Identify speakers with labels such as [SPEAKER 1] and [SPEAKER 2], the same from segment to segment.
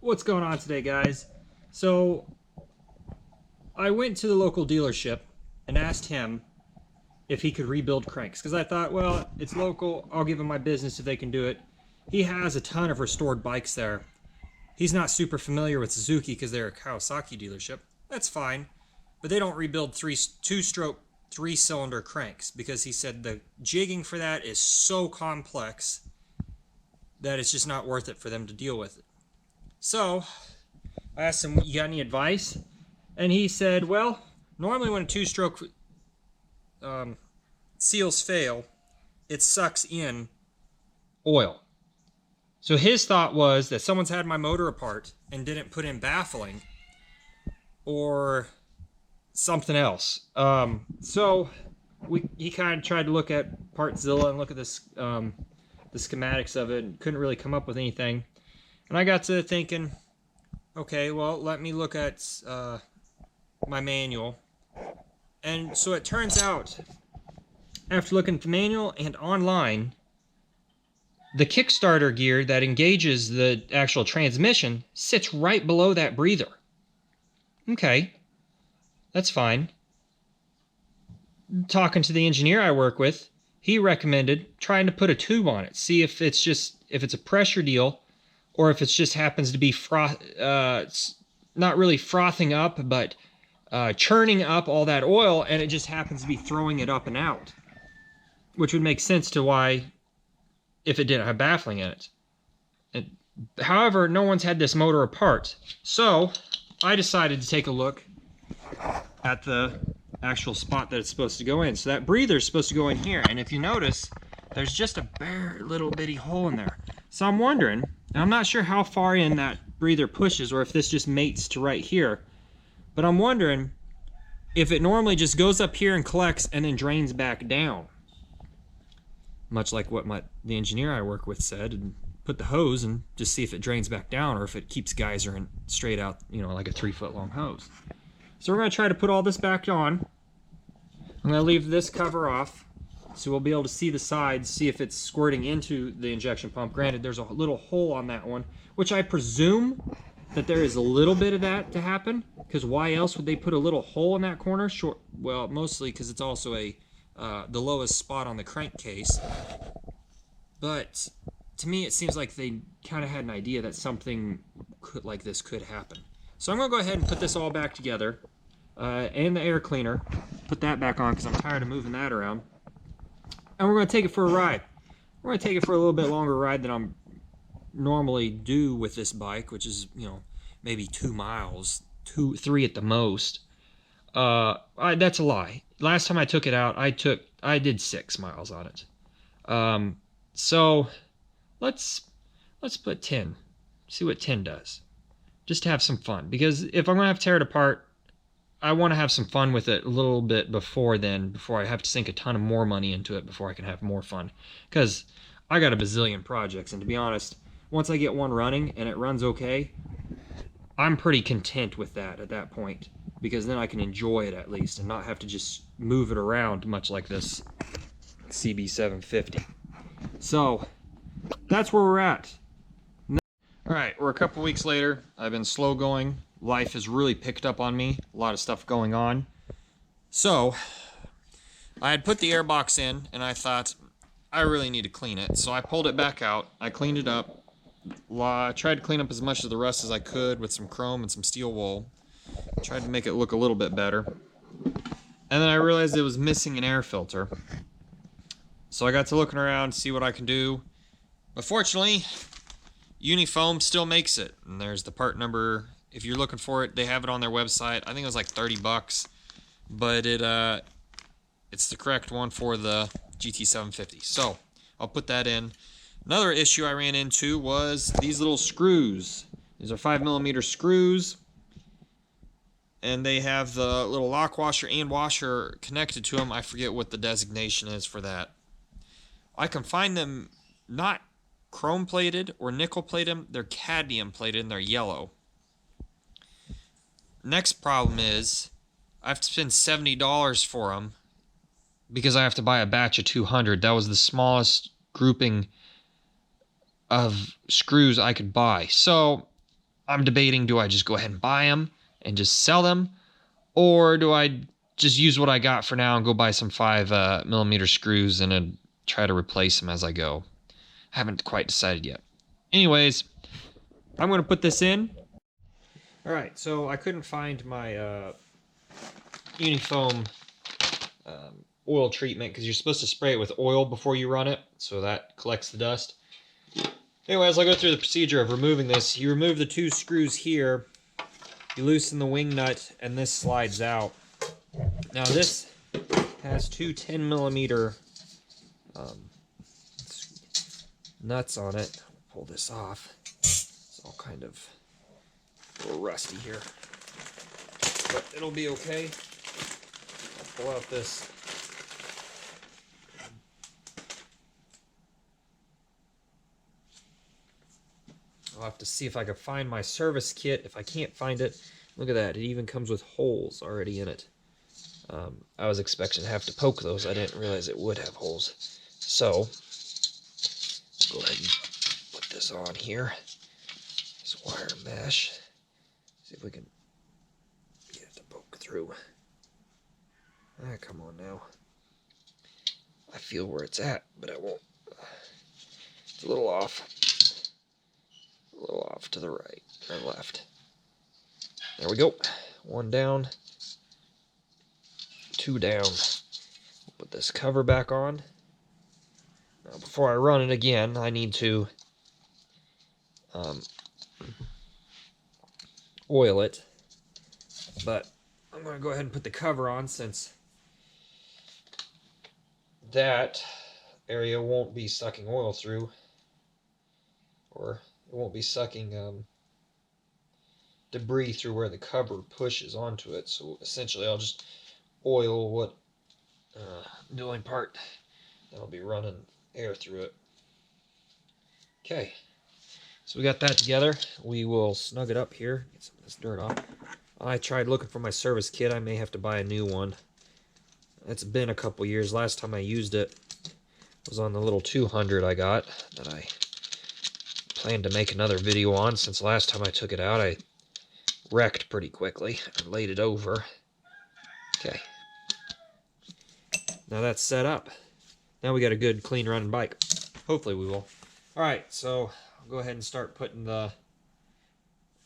[SPEAKER 1] What's going on today, guys? So I went to the local dealership and asked him if he could rebuild cranks because I thought, well, it's local, I'll give him my business if they can do it. He has a ton of restored bikes there. He's not super familiar with Suzuki because they're a Kawasaki dealership. That's fine, but they don't rebuild two-stroke three-cylinder cranks because he said the jigging for that is so complex that it's just not worth it for them to deal with it. So I asked him, you got any advice? And he said, well, normally when a two-stroke seals fail, it sucks in oil. So his thought was that someone's had my motor apart and didn't put in baffling or something else. He kind of tried to look at Partzilla and look at this the schematics of it and couldn't really come up with anything. And I got to thinking, okay, well, let me look at my manual. And so it turns out, after looking at the manual and online, the Kickstarter gear that engages the actual transmission sits right below that breather. Okay, that's fine. Talking to the engineer I work with, he recommended trying to put a tube on it, see if it's a pressure deal, or if it just happens to be not really frothing up, but churning up all that oil, and it just happens to be throwing it up and out. Which would make sense to why, if it didn't have baffling in it. However, no one's had this motor apart. So, I decided to take a look at the actual spot that it's supposed to go in. So that breather is supposed to go in here, and if you notice, there's just a bare little bitty hole in there. So I'm wondering, and I'm not sure how far in that breather pushes or if this just mates to right here, but I'm wondering if it normally just goes up here and collects and then drains back down. Much like what the engineer I work with said, and put the hose and just see if it drains back down or if it keeps geysering straight out, like a 3-foot long hose. So we're going to try to put all this back on. I'm going to leave this cover off so we'll be able to see the sides, see if it's squirting into the injection pump. Granted, there's a little hole on that one, which I presume that there is a little bit of that to happen, because why else would they put a little hole in that corner? Well, mostly because it's also the lowest spot on the crankcase. But to me, it seems like they kind of had an idea that something like this could happen. So I'm going to go ahead and put this all back together, and the air cleaner, put that back on because I'm tired of moving that around. And we're going to take it for a ride. We're going to take it for a little bit longer ride than I'm normally do with this bike, which is, maybe 2 miles, 3 at the most. That's a lie. Last time I took it out, I did 6 miles on it. So let's put 10. See what 10 does. Just to have some fun, because if I'm gonna have to tear it apart, I want to have some fun with it a little bit before I have to sink a ton of more money into it before I can have more fun. Because I got a bazillion projects, and to be honest, once I get one running and it runs okay, I'm pretty content with that at that point, because then I can enjoy it at least and not have to just move it around, much like this CB750. So that's where we're at. Alright, we're a couple weeks later. I've been slow going. Life has really picked up on me. A lot of stuff going on. So, I had put the airbox in, and I thought, I really need to clean it. So I pulled it back out. I cleaned it up. Tried to clean up as much of the rust as I could with some chrome and some steel wool. Tried to make it look a little bit better. And then I realized it was missing an air filter. So I got to looking around to see what I can do. But fortunately, Unifoam still makes it, and there's the part number. If you're looking for it, they have it on their website. I think it was like $30, but it's the correct one for the GT750. So I'll put that in. Another issue I ran into was these little screws. These are 5mm screws, and they have the little lock washer and washer connected to them. I forget what the designation is for that. I can find them not chrome plated or nickel plated. They're cadmium plated and they're yellow. Next problem is I have to spend $70 for them because I have to buy a batch of 200. That was the smallest grouping of screws I could buy. So I'm debating, do I just go ahead and buy them and just sell them? Or do I just use what I got for now and go buy some 5mm screws and try to replace them as I go? Haven't quite decided yet. Anyways, I'm going to put this in. Alright, so I couldn't find my Unifoam oil treatment because you're supposed to spray it with oil before you run it, so that collects the dust. Anyways, I'll go through the procedure of removing this. You remove the 2 screws here, you loosen the wing nut, and this slides out. Now this has 2 10mm nuts on it. Pull this off. It's all kind of a little rusty here, but it'll be okay. I'll pull out this. I'll have to see if I can find my service kit. If I can't find it, look at that. It even comes with holes already in it. I was expecting to have to poke those. I didn't realize it would have holes. So, go ahead and put this on here. This wire mesh. See if we can get it to poke through. Ah, come on now. I feel where it's at, but I won't. It's a little off. A little off to the right and left. There we go. 1 down. 2 down. Put this cover back on. Now, before I run it again, I need to oil it. But I'm going to go ahead and put the cover on since that area won't be sucking oil through, or it won't be sucking debris through where the cover pushes onto it. So essentially I'll just oil what the only part that'll be running air through it. Okay, so we got that together. We will snug it up here, get some of this dirt off. I tried looking for my service kit. I may have to buy a new one. It's been a couple years. Last time I used it was on the little 200 I got that I plan to make another video on, since last time I took it out I wrecked pretty quickly and laid it over. Okay, now that's set up. Now we got a good clean running bike. Hopefully we will. Alright, so I'll go ahead and start putting the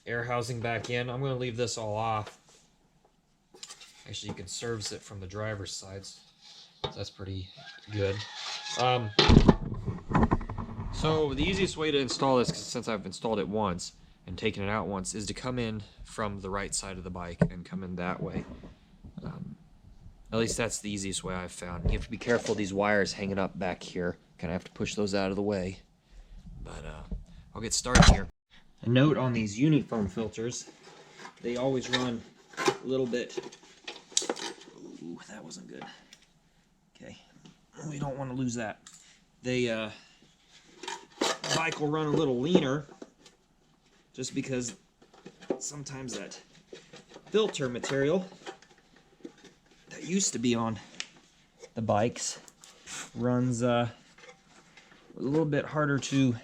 [SPEAKER 1] air housing back in. I'm going to leave this all off. Actually, you can service it from the driver's side, so that's pretty good. So the easiest way to install this, since I've installed it once and taken it out once, is to come in from the right side of the bike and come in that way. At least that's the easiest way I've found. You have to be careful, these wires hanging up back here. Kind of have to push those out of the way. But I'll get started here. A note on these Unifoam filters, they always run a little bit. Ooh, that wasn't good. Okay, we don't want to lose that. The bike will run a little leaner just because sometimes that filter material that used to be on the bikes runs a little bit harder to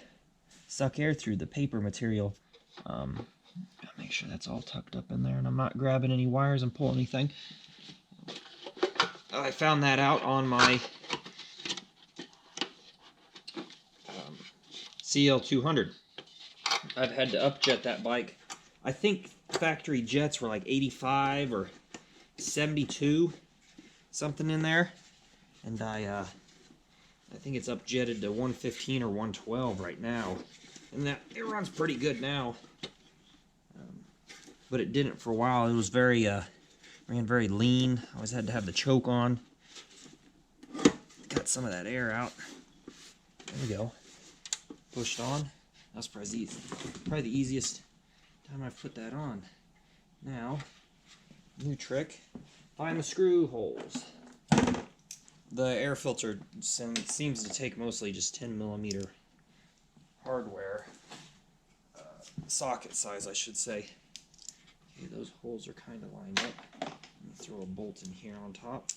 [SPEAKER 1] suck air through, the paper material. Make sure that's all tucked up in there and I'm not grabbing any wires and pulling anything. I found that out on my CL200. I've had to upjet that bike. I think factory jets were like 85 or 72, something in there, and I think it's upjetted to 115 or 112 right now, and that it runs pretty good now. But it didn't for a while. It was very ran very lean. I always had to have the choke on. Got some of that air out. There we go. Pushed on. That's probably the easiest time I've put that on. Now, new trick. Find the screw holes. The air filter seems to take mostly just 10mm hardware. Socket size, I should say. Okay, those holes are kind of lined up. Let me throw a bolt in here on top.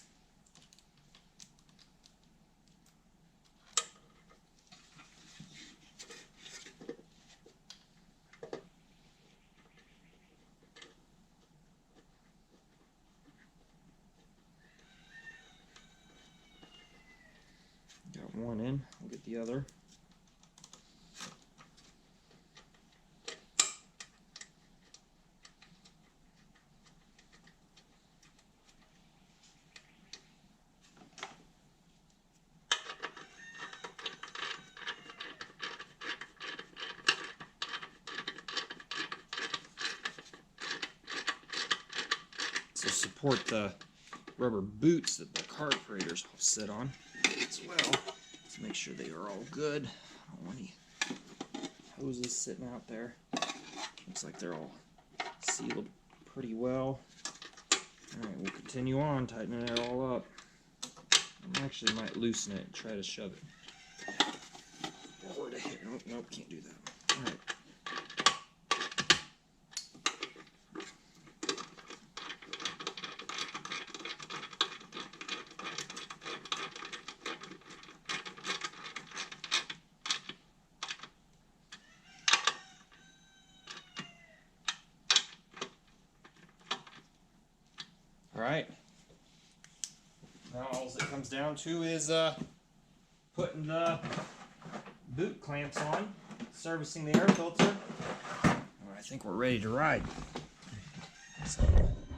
[SPEAKER 1] Got one in, we'll get the other. To support the rubber boots that the carburetors will sit on as well. Let's make sure they are all good. I don't want any hoses sitting out there. Looks like they're all sealed pretty well. Alright, we'll continue on tightening it all up. I actually might loosen it and try to shove it forward here. Nope, nope, can't do that. Alright. Alright, now all it comes down to is putting the boot clamps on, servicing the air filter. I think we're ready to ride. So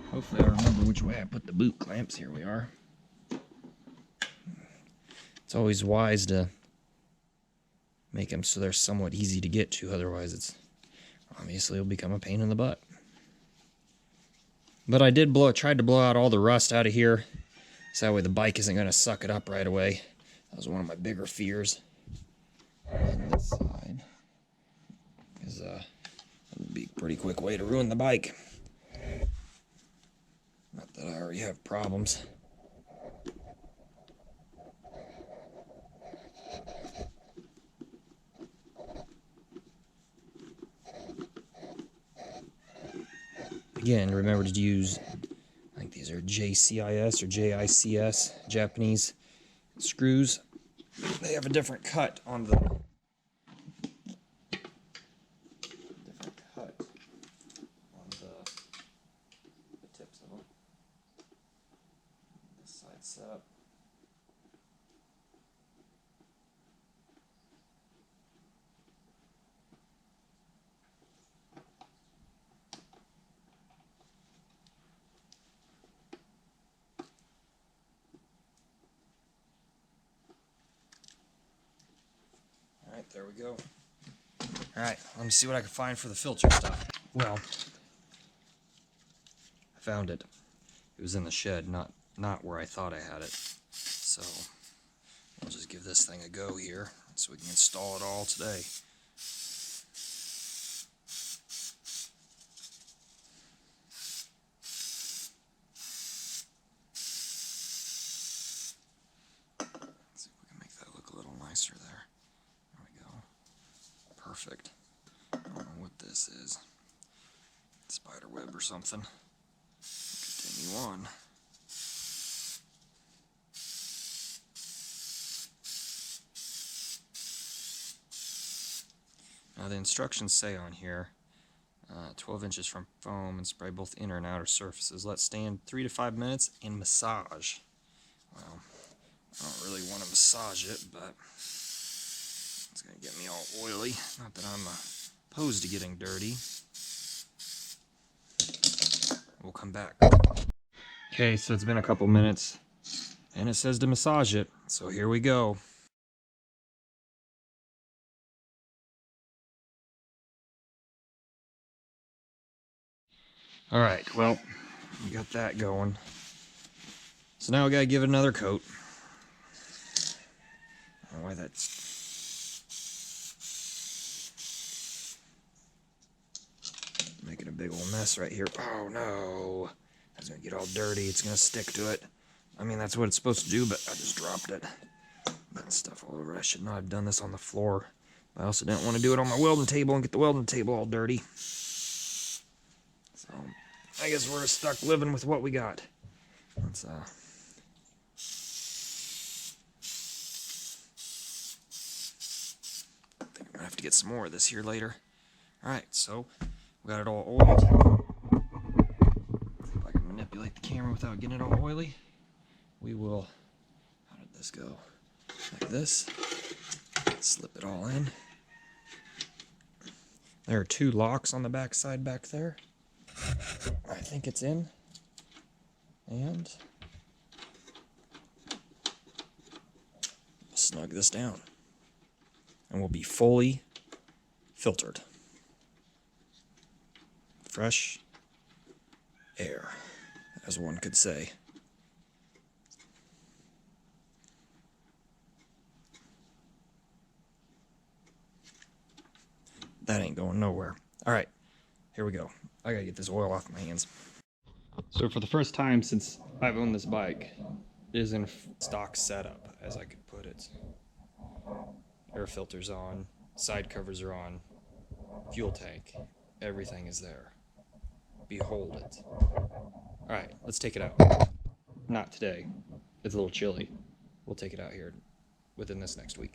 [SPEAKER 1] hopefully I remember which way I put the boot clamps. Here we are. It's always wise to make them so they're somewhat easy to get to, otherwise it's obviously it'll become a pain in the butt. But I did tried to blow out all the rust out of here, so that way the bike isn't going to suck it up right away. That was one of my bigger fears. On this side, because it would be a pretty quick way to ruin the bike. Not that I already have problems. Again, remember to use, I think these are JCIS or JICS, Japanese screws. They have a different cut on the tips of them. This side's set up. Alright, there we go. Alright, let me see what I can find for the filter stuff. Well, I found it. It was in the shed, not where I thought I had it. So, I'll just give this thing a go here, so we can install it all today. Let's see if we can make that look a little nicer there. There we go. Perfect. I don't know what this is. Spider web or something. Continue on. Now the instructions say on here, 12 inches from foam and spray both inner and outer surfaces. Let stand 3 to 5 minutes and massage. Well, I don't really want to massage it, but it's going to get me all oily. Not that I'm opposed to getting dirty. We'll come back. Okay, so it's been a couple minutes, and it says to massage it, so here we go. Alright, well, we got that going. So now we gotta give it another coat. I don't know why that's making a big old mess right here. Oh no! It's gonna get all dirty, it's gonna stick to it. I mean, that's what it's supposed to do, but I just dropped it. Putting stuff all over it. I should not have done this on the floor. I also didn't want to do it on my welding table and get the welding table all dirty. So, I guess we're stuck living with what we got. Let's, I think I'm gonna have to get some more of this here later. Alright, so, we got it all oiled. See if I can manipulate the camera without getting it all oily. We will, how did this go? like this. Slip it all in. There are 2 locks on the back side back there. I think it's in. And snug this down. And we'll be fully filtered. Fresh air, as one could say. That ain't going nowhere. All right, here we go. I gotta get this oil off my hands. So for the first time since I've owned this bike, it is in stock setup, as I could put it. Air filters on, side covers are on, fuel tank, everything is there. Behold it. All right, let's take it out. Not today. It's a little chilly. We'll take it out here within this next week.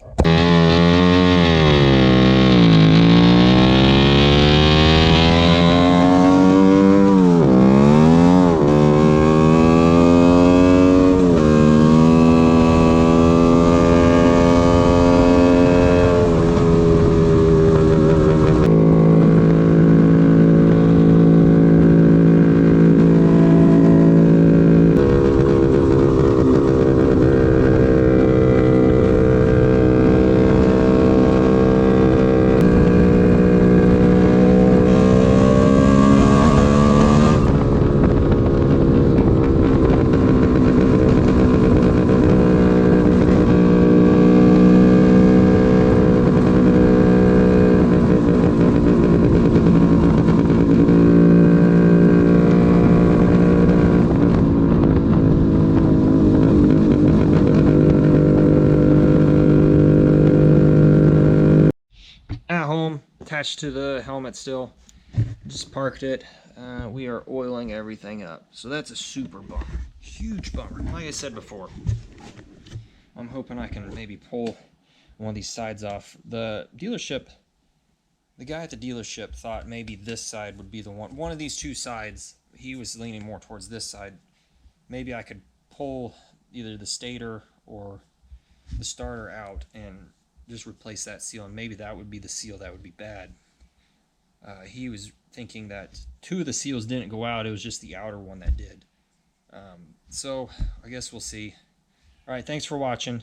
[SPEAKER 1] At home, attached to the helmet still. Just parked it. We are oiling everything up. So that's a super bummer. Huge bummer. Like I said before, I'm hoping I can maybe pull one of these sides off. The guy at the dealership thought maybe this side would be the one of these 2 sides. He was leaning more towards this side. Maybe I could pull either the stator or the starter out and just replace that seal, and maybe that would be the seal that would be bad. He was thinking that 2 of the seals didn't go out, it was just the outer one that did. So I guess we'll see. All right, thanks for watching.